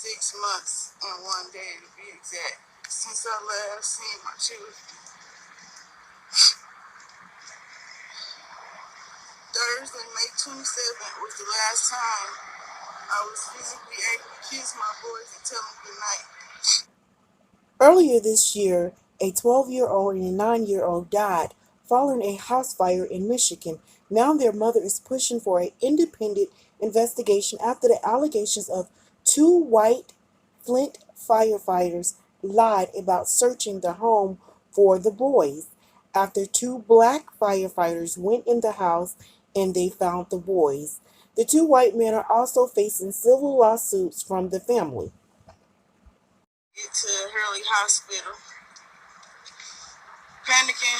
6 months and 1 day to be exact, since I last seen my children. Thursday, May 27th was the last time I was physically able to kiss my boys and tell them goodnight. Earlier this year, a 12-year-old and a 9-year-old died following a house fire in Michigan. Now their mother is pushing for an independent investigation after the allegations of two white Flint firefighters lied about searching the home for the boys. After two black firefighters went in the house and they found the boys. The two white men are also facing civil lawsuits from the family. Get to Hurley Hospital, panicking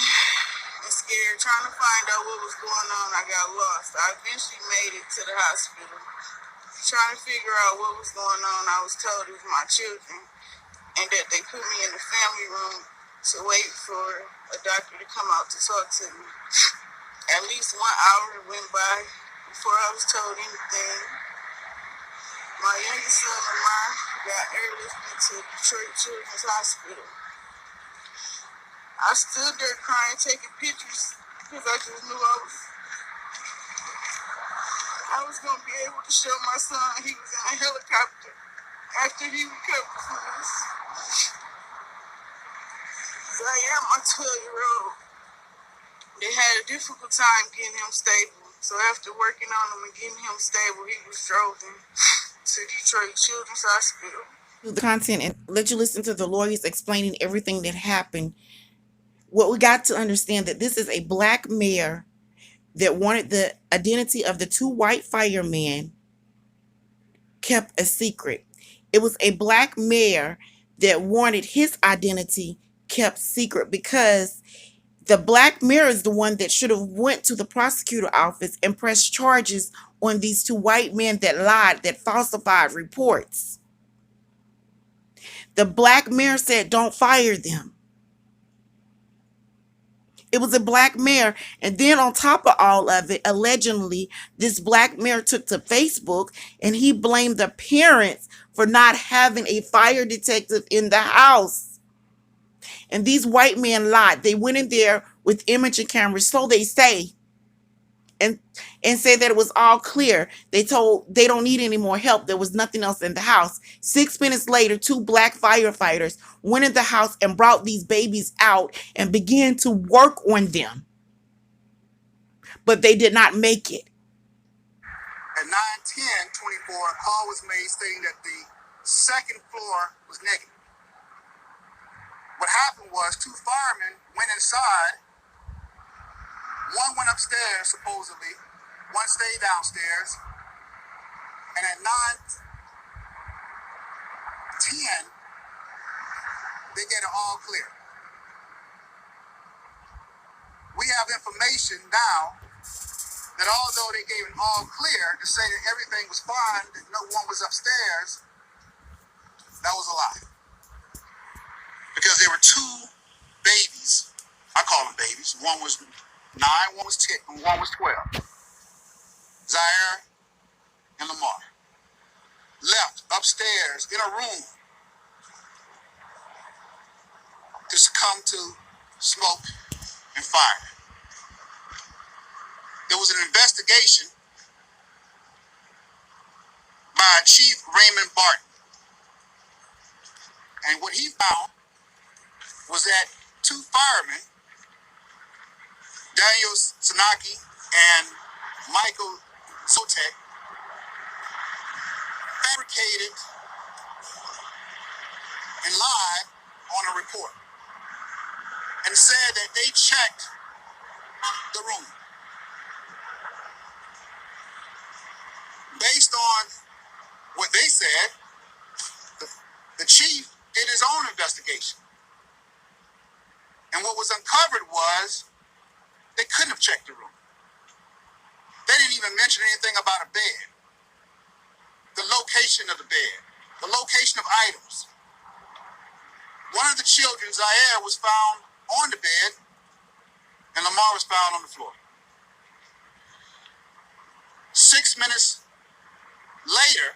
and scared, trying to find out what was going on. I got lost. I eventually made it to the hospital, trying to figure out what was going on. I was told it was my children and that they put me in the family room to wait for a doctor to come out to talk to me. At least 1 hour went by before I was told anything. My youngest son, Lamar, got airlifted to Detroit Children's Hospital. I stood there crying, taking pictures, because I just knew I was going to be able to show my son he was in a helicopter after he recovered from this. Zy'aire, my 12-year-old, they had a difficult time getting him stable. So after working on him and getting him stable, he was driven to Detroit Children's Hospital. The content and let you listen to the lawyers explaining everything that happened. What we got to understand that this is a black mayor that wanted the identity of the two white firemen kept a secret. It was a black mayor that wanted his identity kept secret because the black mayor is the one that should have went to the prosecutor office and pressed charges on these two white men that lied, that falsified reports. The black mayor said, don't fire them. It was a black mayor. And then on top of all of it, allegedly, this black mayor took to Facebook and he blamed the parents for not having a fire detective in the house. And these white men lied. They went in there with imaging cameras, so they say, and say that it was all clear. They told they don't need any more help. There was nothing else in the house. 6 minutes later, two black firefighters went in the house and brought these babies out and began to work on them. But they did not make it. At 9:10:24, a call was made stating that the second floor was negative. What happened was two firemen went inside. One went upstairs, supposedly. One stayed downstairs. And at 9:10, they get it all clear. We have information now that although they gave it all clear to say that everything was fine, that no one was upstairs, that was a lie. Because there were two babies, I call them babies. One was 9, one was 10, and one was 12. Zy'aire and Lamar left upstairs in a room to succumb to smoke and fire. There was an investigation by Chief Raymond Barton. And what he found was that two firemen, Sniegocki and Michael Zlotek, fabricated and lied on a report and said that they checked the room. Based on what they said, the chief did his own investigation. And what was uncovered was they couldn't have checked the room. They didn't even mention anything about a bed, the location of the bed, the location of items. One of the children, Zy'aire, was found on the bed, and Lamar was found on the floor. 6 minutes later,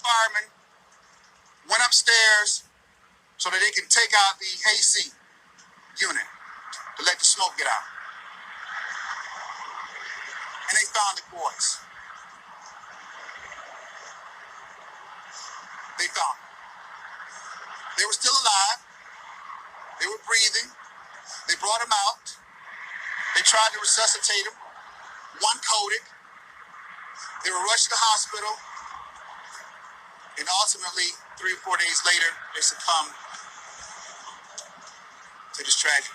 firemen went upstairs so that they can take out the AC unit to let the smoke get out. And they found the boys. They found them. They were still alive. They were breathing. They brought them out. They tried to resuscitate them. One coded. They were rushed to the hospital. And ultimately, 3 or 4 days later, they succumbed to this tragedy.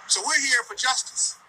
So we're here for justice.